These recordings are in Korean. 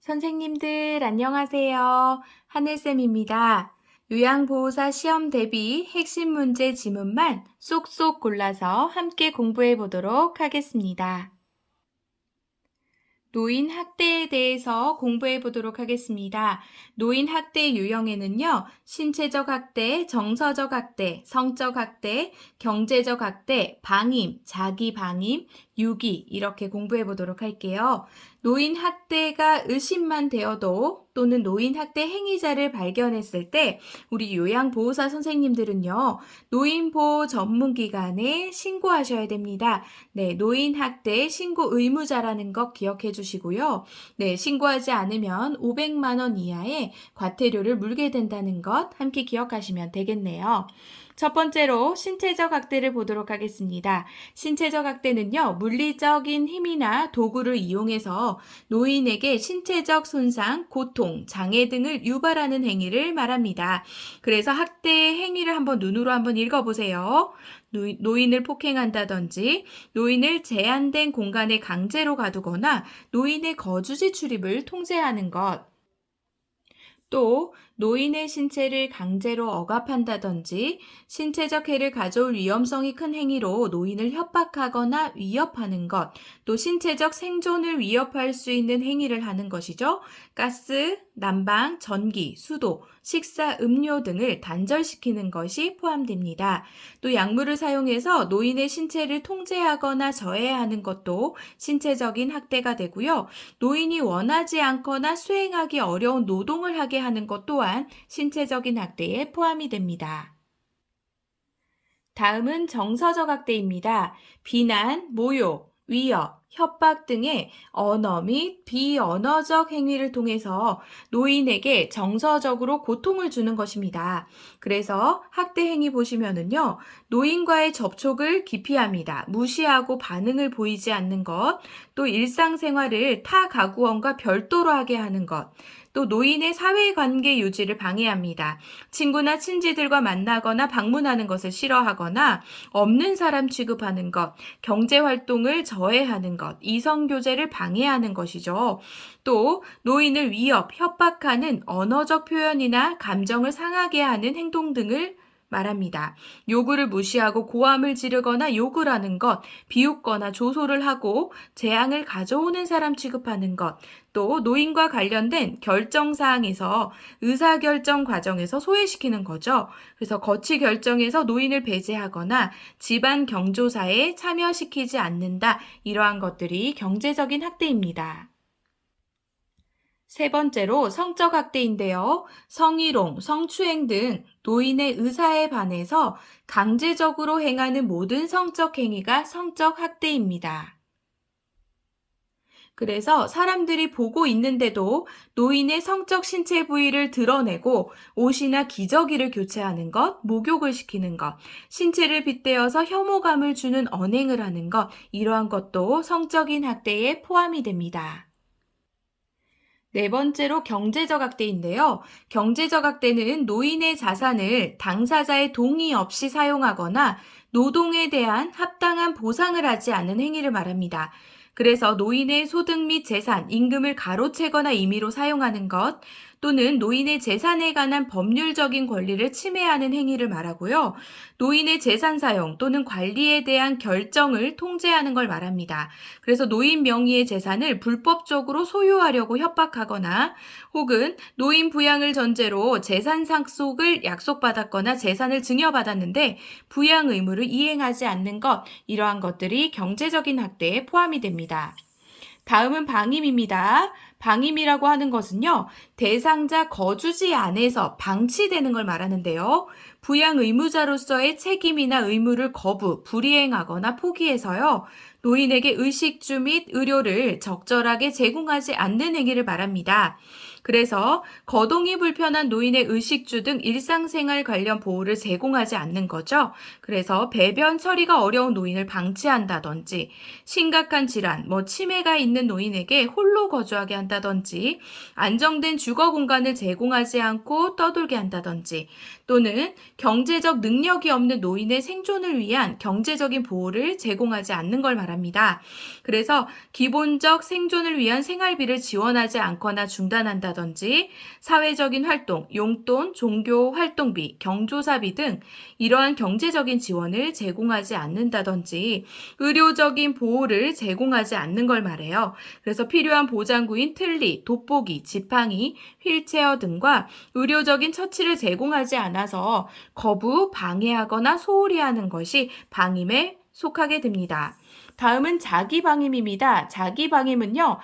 선생님들 안녕하세요. 하늘쌤입니다. 요양보호사 시험 대비 핵심 문제 지문만 쏙쏙 골라서 함께 공부해 보도록 하겠습니다. 노인 학대에 대해서 공부해 보도록 하겠습니다. 노인 학대 유형에는요, 신체적 학대, 정서적 학대, 성적 학대, 경제적 학대, 방임, 자기 방임, 유기 이렇게 공부해 보도록 할게요. 노인 학대가 의심만 되어도 또는 노인 학대 행위자를 발견했을 때 우리 요양보호사 선생님들은요, 노인보호 전문기관에 신고하셔야 됩니다. 네, 노인 학대 신고 의무자라는 것 기억해 주시고요. 네, 신고하지 않으면 500만 원 이하의 과태료를 물게 된다는 것 함께 기억하시면 되겠네요. 첫 번째로 신체적 학대를 보도록 하겠습니다. 신체적 학대는요, 물리적인 힘이나 도구를 이용해서 노인에게 신체적 손상, 고통, 장애 등을 유발하는 행위를 말합니다. 그래서 학대의 행위를 눈으로 한번 읽어보세요. 노인을 폭행한다든지 노인을 제한된 공간에 강제로 가두거나 노인의 거주지 출입을 통제하는 것. 또 노인의 신체를 강제로 억압한다든지 신체적 해를 가져올 위험성이 큰 행위로 노인을 협박하거나 위협하는 것, 또 신체적 생존을 위협할 수 있는 행위를 하는 것이죠. 가스, 난방, 전기, 수도, 식사, 음료 등을 단절시키는 것이 포함됩니다. 또 약물을 사용해서 노인의 신체를 통제하거나 저해하는 것도 신체적인 학대가 되고요. 노인이 원하지 않거나 수행하기 어려운 노동을 하게 하는 것 또한 신체적인 학대에 포함이 됩니다. 다음은 정서적 학대입니다. 비난, 모욕, 위협, 협박 등의 언어 및 비언어적 행위를 통해서 노인에게 정서적으로 고통을 주는 것입니다. 그래서 학대 행위 보시면은요, 노인과의 접촉을 기피합니다. 무시하고 반응을 보이지 않는 것, 또 일상생활을 타 가구원과 별도로 하게 하는 것, 또 노인의 사회관계 유지를 방해합니다. 친구나 친지들과 만나거나 방문하는 것을 싫어하거나 없는 사람 취급하는 것, 경제활동을 저해하는 것, 이성교제를 방해하는 것이죠. 또 노인을 위협, 협박하는 언어적 표현이나 감정을 상하게 하는 행동 등을 말합니다. 요구를 무시하고 고함을 지르거나 욕을 하는 것, 비웃거나 조소를 하고 재앙을 가져오는 사람 취급하는 것, 또 노인과 관련된 결정사항에서 의사결정 과정에서 소외시키는 거죠. 그래서 거치 결정에서 노인을 배제하거나 집안 경조사에 참여시키지 않는다. 이러한 것들이 경제적인 학대입니다. 세 번째로 성적 학대인데요. 성희롱, 성추행 등 노인의 의사에 반해서 강제적으로 행하는 모든 성적 행위가 성적 학대입니다. 그래서 사람들이 보고 있는데도 노인의 성적 신체 부위를 드러내고 옷이나 기저귀를 교체하는 것, 목욕을 시키는 것, 신체를 빗대어서 혐오감을 주는 언행을 하는 것, 이러한 것도 성적인 학대에 포함이 됩니다. 네 번째로 경제적 학대인데요. 경제적 학대는 노인의 자산을 당사자의 동의 없이 사용하거나 노동에 대한 합당한 보상을 하지 않는 행위를 말합니다. 그래서 노인의 소득 및 재산, 임금을 가로채거나 임의로 사용하는 것, 또는 노인의 재산에 관한 법률적인 권리를 침해하는 행위를 말하고요. 노인의 재산 사용 또는 관리에 대한 결정을 통제하는 걸 말합니다. 그래서 노인 명의의 재산을 불법적으로 소유하려고 협박하거나 혹은 노인 부양을 전제로 재산 상속을 약속받았거나 재산을 증여받았는데 부양 의무를 이행하지 않는 것, 이러한 것들이 경제적인 학대에 포함이 됩니다. 다음은 방임입니다. 방임이라고 하는 것은요, 대상자 거주지 안에서 방치되는 걸 말하는데요. 부양 의무자로서의 책임이나 의무를 거부, 불이행하거나 포기해서요, 노인에게 의식주 및 의료를 적절하게 제공하지 않는 행위를 말합니다. 그래서 거동이 불편한 노인의 의식주 등 일상생활 관련 보호를 제공하지 않는 거죠. 그래서 배변 처리가 어려운 노인을 방치한다든지 심각한 질환, 치매가 있는 노인에게 홀로 거주하게 한다든지 안정된 주거 공간을 제공하지 않고 떠돌게 한다든지 또는 경제적 능력이 없는 노인의 생존을 위한 경제적인 보호를 제공하지 않는 걸 말합니다. 그래서 기본적 생존을 위한 생활비를 지원하지 않거나 중단한다든지 사회적인 활동, 용돈, 종교 활동비, 경조사비 등 이러한 경제적인 지원을 제공하지 않는다든지 의료적인 보호를 제공하지 않는 걸 말해요. 그래서 필요한 보장구인 틀니, 돋보기, 지팡이, 휠체어 등과 의료적인 처치를 제공하지 않아서 거부, 방해하거나 소홀히 하는 것이 방임에 속하게 됩니다. 다음은 자기방임입니다. 자기방임은요,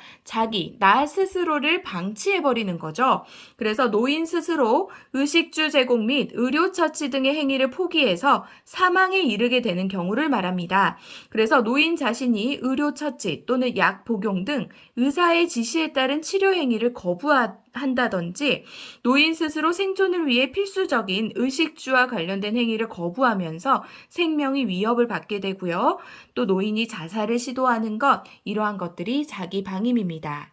나 스스로를 방치해버리는 거죠. 그래서 노인 스스로 의식주 제공 및 의료처치 등의 행위를 포기해서 사망에 이르게 되는 경우를 말합니다. 그래서 노인 자신이 의료처치 또는 약 복용 등 의사의 지시에 따른 치료 행위를 거부한다든지 노인 스스로 생존을 위해 필수적인 의식주와 관련된 행위를 거부하면서 생명이 위협을 받게 되고요. 또 노인이 자살을 시도하는 것, 이러한 것들이 자기 방임입니다.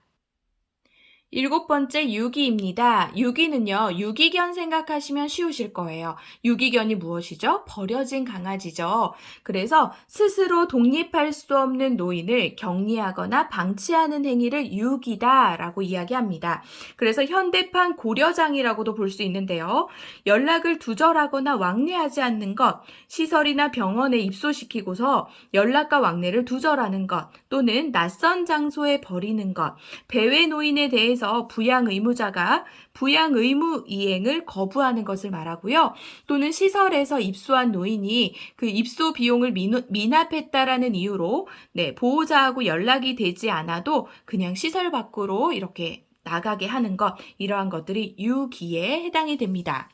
7번째 유기입니다. 유기는요, 유기견 생각하시면 쉬우실 거예요. 유기견이 무엇이죠? 버려진 강아지죠. 그래서 스스로 독립할 수 없는 노인을 격리하거나 방치하는 행위를 유기다라고 이야기합니다. 그래서 현대판 고려장이라고도 볼 수 있는데요. 연락을 두절하거나 왕래하지 않는 것, 시설이나 병원에 입소시키고서 연락과 왕래를 두절하는 것, 또는 낯선 장소에 버리는 것, 배외 노인에 대해서 부양 의무자가 부양 의무 이행을 거부하는 것을 말하고요. 또는 시설에서 입소한 노인이 그 입소 비용을 미납했다라는 이유로 보호자하고 연락이 되지 않아도 그냥 시설 밖으로 이렇게 나가게 하는 것, 이러한 것들이 유기에 해당이 됩니다.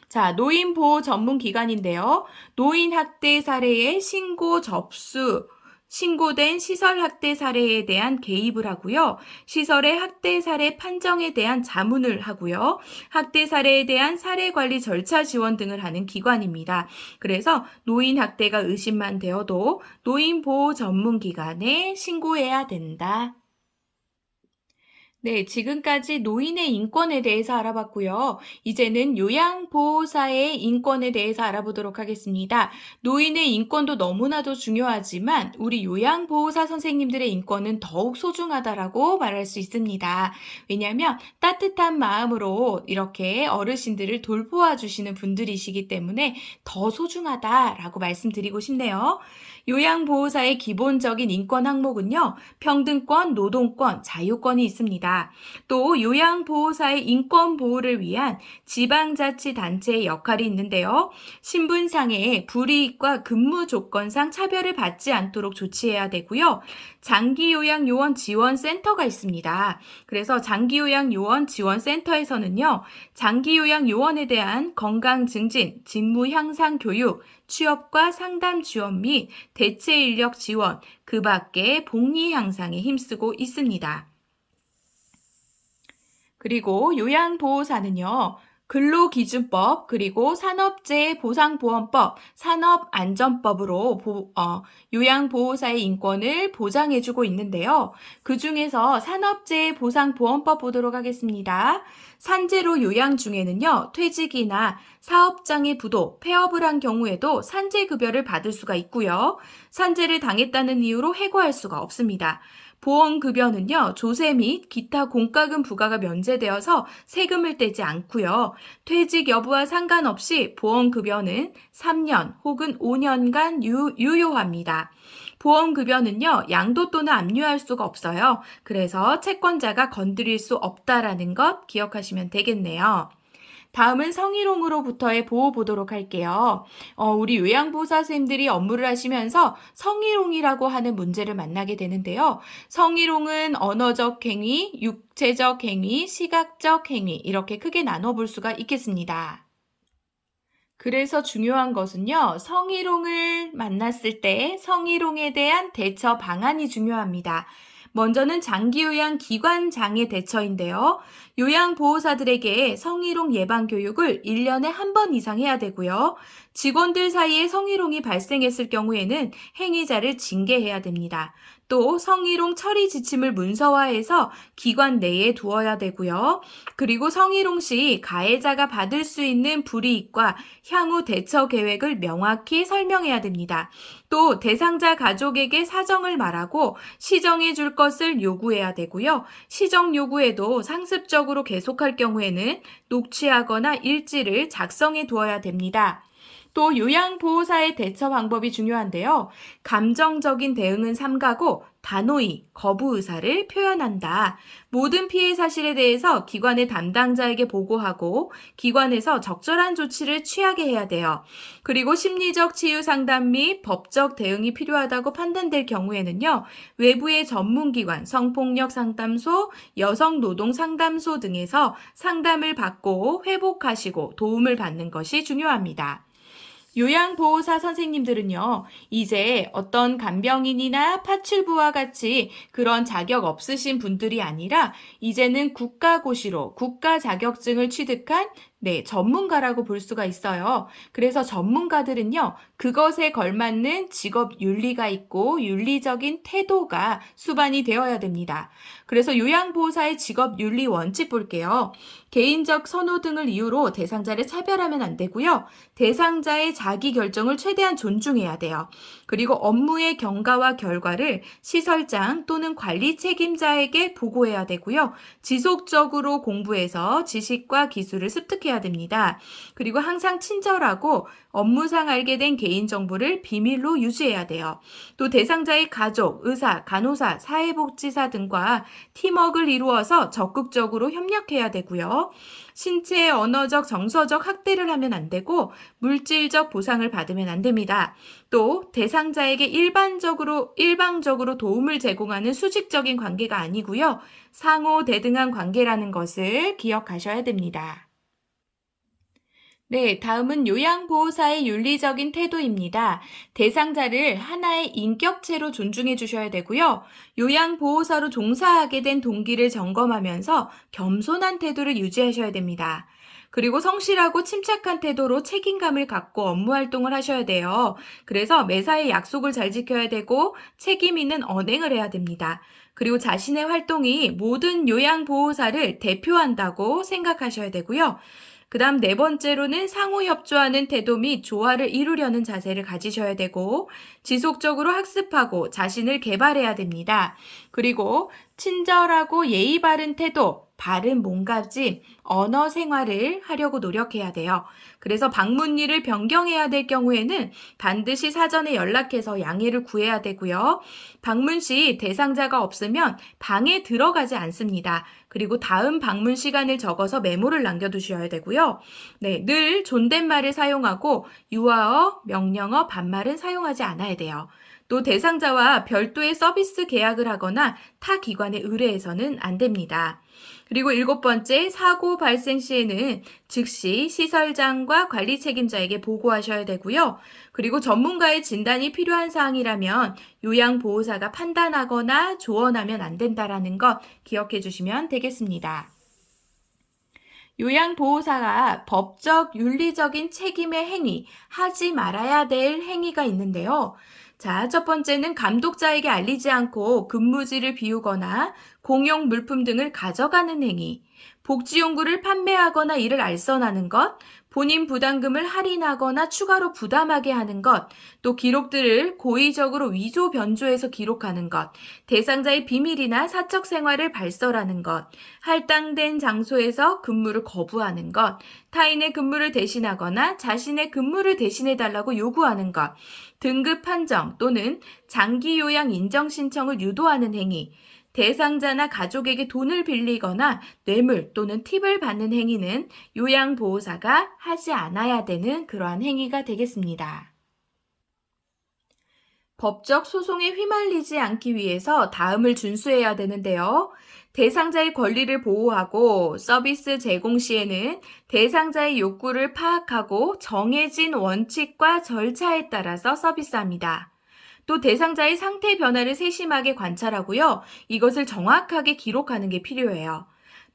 자, 노인보호 전문기관인데요. 노인학대 사례의 신고 접수, 신고된 시설 학대 사례에 대한 개입을 하고요. 시설의 학대 사례 판정에 대한 자문을 하고요. 학대 사례에 대한 사례 관리 절차 지원 등을 하는 기관입니다. 그래서 노인 학대가 의심만 되어도 노인보호 전문기관에 신고해야 된다. 네, 지금까지 노인의 인권에 대해서 알아봤고요. 이제는 요양보호사의 인권에 대해서 알아보도록 하겠습니다. 노인의 인권도 너무나도 중요하지만 우리 요양보호사 선생님들의 인권은 더욱 소중하다라고 말할 수 있습니다. 왜냐하면 따뜻한 마음으로 이렇게 어르신들을 돌보아 주시는 분들이시기 때문에 더 소중하다라고 말씀드리고 싶네요. 요양보호사의 기본적인 인권 항목은요, 평등권, 노동권, 자유권이 있습니다. 또 요양보호사의 인권 보호를 위한 지방자치단체의 역할이 있는데요. 신분상의 불이익과 근무 조건상 차별을 받지 않도록 조치해야 되고요. 장기요양요원 지원센터가 있습니다. 그래서 장기요양요원 지원센터에서는요, 장기요양요원에 대한 건강 증진, 직무 향상 교육, 취업과 상담 지원 및 대체 인력 지원, 그 밖에 복리 향상에 힘쓰고 있습니다. 그리고 요양보호사는요, 근로기준법 그리고 산업재해보상보험법, 산업안전법으로 요양보호사의 인권을 보장해주고 있는데요. 그중에서 산업재해보상보험법 보도록 하겠습니다. 산재로 요양 중에는요, 퇴직이나 사업장애 부도, 폐업을 한 경우에도 산재급여를 받을 수가 있고요. 산재를 당했다는 이유로 해고할 수가 없습니다. 보험급여는요, 조세 및 기타 공과금 부과가 면제되어서 세금을 떼지 않고요. 퇴직 여부와 상관없이 보험급여는 3년 혹은 5년간 유효합니다. 보험급여는요, 양도또는 압류할 수가 없어요. 그래서 채권자가 건드릴 수 없다라는 것 기억하시면 되겠네요. 다음은 성희롱으로부터의 보호 보도록 할게요. 우리 요양보호사 선생님들이 업무를 하시면서 성희롱이라고 하는 문제를 만나게 되는데요. 성희롱은 언어적 행위, 육체적 행위, 시각적 행위 이렇게 크게 나눠볼 수가 있겠습니다. 그래서 중요한 것은요, 성희롱을 만났을 때 성희롱에 대한 대처 방안이 중요합니다. 먼저는 장기요양 기관장애 대처인데요. 요양보호사들에게 성희롱 예방 교육을 1년에 한 번 이상 해야 되고요. 직원들 사이에 성희롱이 발생했을 경우에는 행위자를 징계해야 됩니다. 또 성희롱 처리 지침을 문서화해서 기관 내에 두어야 되고요. 그리고 성희롱 시 가해자가 받을 수 있는 불이익과 향후 대처 계획을 명확히 설명해야 됩니다. 또 대상자 가족에게 사정을 말하고 시정해 줄 것을 요구해야 되고요. 시정 요구에도 상습적으로 계속할 경우에는 녹취하거나 일지를 작성해 두어야 됩니다. 또 요양보호사의 대처 방법이 중요한데요. 감정적인 대응은 삼가고 단호히 거부 의사를 표현한다. 모든 피해 사실에 대해서 기관의 담당자에게 보고하고 기관에서 적절한 조치를 취하게 해야 돼요. 그리고 심리적 치유 상담 및 법적 대응이 필요하다고 판단될 경우에는요. 외부의 전문기관, 성폭력 상담소, 여성노동 상담소 등에서 상담을 받고 회복하시고 도움을 받는 것이 중요합니다. 요양보호사 선생님들은요, 이제 어떤 간병인이나 파출부와 같이 그런 자격 없으신 분들이 아니라 이제는 국가고시로 국가 자격증을 취득한 전문가라고 볼 수가 있어요. 그래서 전문가들은요, 그것에 걸맞는 직업 윤리가 있고 윤리적인 태도가 수반이 되어야 됩니다. 그래서 요양보호사의 직업 윤리 원칙 볼게요. 개인적 선호 등을 이유로 대상자를 차별하면 안 되고요. 대상자의 자기 결정을 최대한 존중해야 돼요. 그리고 업무의 경과와 결과를 시설장 또는 관리 책임자에게 보고해야 되고요. 지속적으로 공부해서 지식과 기술을 습득해야 됩니다. 그리고 항상 친절하고 업무상 알게 된 개인정보를 비밀로 유지해야 돼요. 또 대상자의 가족, 의사, 간호사, 사회복지사 등과 팀워크를 이루어서 적극적으로 협력해야 되고요. 신체, 언어적, 정서적 학대를 하면 안 되고 물질적 보상을 받으면 안 됩니다. 또 대상자에게 일방적으로 도움을 제공하는 수직적인 관계가 아니고요. 상호 대등한 관계라는 것을 기억하셔야 됩니다. 다음은 요양보호사의 윤리적인 태도입니다. 대상자를 하나의 인격체로 존중해 주셔야 되고요. 요양보호사로 종사하게 된 동기를 점검하면서 겸손한 태도를 유지하셔야 됩니다. 그리고 성실하고 침착한 태도로 책임감을 갖고 업무 활동을 하셔야 돼요. 그래서 매사에 약속을 잘 지켜야 되고 책임 있는 언행을 해야 됩니다. 그리고 자신의 활동이 모든 요양보호사를 대표한다고 생각하셔야 되고요. 그 다음 네 번째로는 상호 협조하는 태도 및 조화를 이루려는 자세를 가지셔야 되고 지속적으로 학습하고 자신을 개발해야 됩니다. 그리고 친절하고 예의 바른 태도, 바른 몸가짐, 언어 생활을 하려고 노력해야 돼요. 그래서 방문일을 변경해야 될 경우에는 반드시 사전에 연락해서 양해를 구해야 되고요. 방문 시 대상자가 없으면 방에 들어가지 않습니다. 그리고 다음 방문 시간을 적어서 메모를 남겨두셔야 되고요. 늘 존댓말을 사용하고 유아어, 명령어, 반말은 사용하지 않아야 돼요. 또 대상자와 별도의 서비스 계약을 하거나 타 기관에 의뢰해서는 안 됩니다. 그리고 7번째, 사고 발생 시에는 즉시 시설장과 관리 책임자에게 보고하셔야 되고요. 그리고 전문가의 진단이 필요한 사항이라면 요양보호사가 판단하거나 조언하면 안 된다라는 것 기억해 주시면 되겠습니다. 요양보호사가 법적, 윤리적인 책임의 행위, 하지 말아야 될 행위가 있는데요. 자, 첫 번째는 감독자에게 알리지 않고 근무지를 비우거나 공용 물품 등을 가져가는 행위, 복지용구를 판매하거나 이를 알선하는 것, 본인 부담금을 할인하거나 추가로 부담하게 하는 것, 또 기록들을 고의적으로 위조 변조해서 기록하는 것, 대상자의 비밀이나 사적 생활을 발설하는 것, 할당된 장소에서 근무를 거부하는 것, 타인의 근무를 대신하거나 자신의 근무를 대신해달라고 요구하는 것, 등급 판정 또는 장기 요양 인정 신청을 유도하는 행위, 대상자나 가족에게 돈을 빌리거나 뇌물 또는 팁을 받는 행위는 요양보호사가 하지 않아야 되는 그러한 행위가 되겠습니다. 법적 소송에 휘말리지 않기 위해서 다음을 준수해야 되는데요. 대상자의 권리를 보호하고 서비스 제공 시에는 대상자의 욕구를 파악하고 정해진 원칙과 절차에 따라서 서비스합니다. 또 대상자의 상태 변화를 세심하게 관찰하고요. 이것을 정확하게 기록하는 게 필요해요.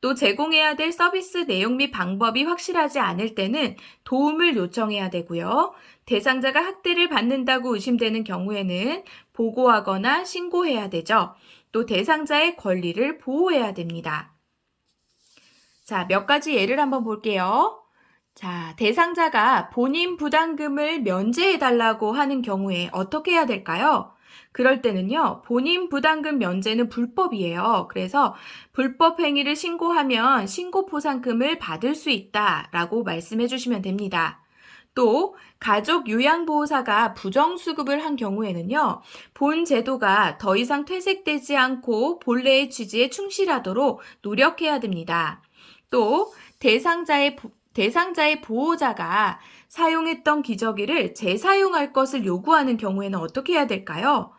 또 제공해야 될 서비스 내용 및 방법이 확실하지 않을 때는 도움을 요청해야 되고요. 대상자가 학대를 받는다고 의심되는 경우에는 보고하거나 신고해야 되죠. 또 대상자의 권리를 보호해야 됩니다. 자, 몇 가지 예를 한번 볼게요. 자, 대상자가 본인 부담금을 면제해달라고 하는 경우에 어떻게 해야 될까요? 그럴 때는요, 본인 부담금 면제는 불법이에요. 그래서 불법 행위를 신고하면 신고포상금을 받을 수 있다라고 말씀해 주시면 됩니다. 또 가족 요양보호사가 부정수급을 한 경우에는요, 본 제도가 더 이상 퇴색되지 않고 본래의 취지에 충실하도록 노력해야 됩니다. 또 대상자의 보호자가 사용했던 기저귀를 재사용할 것을 요구하는 경우에는 어떻게 해야 될까요?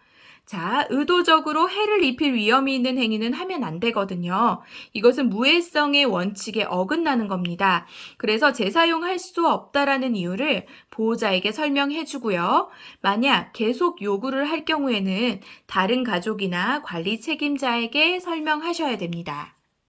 자, 의도적으로 해를 입힐 위험이 있는 행위는 하면 안 되거든요. 이것은 무해성의 원칙에 어긋나는 겁니다. 그래서 재사용할 수 없다라는 이유를 보호자에게 설명해 주고요. 만약 계속 요구를 할 경우에는 다른 가족이나 관리 책임자에게 설명하셔야 됩니다.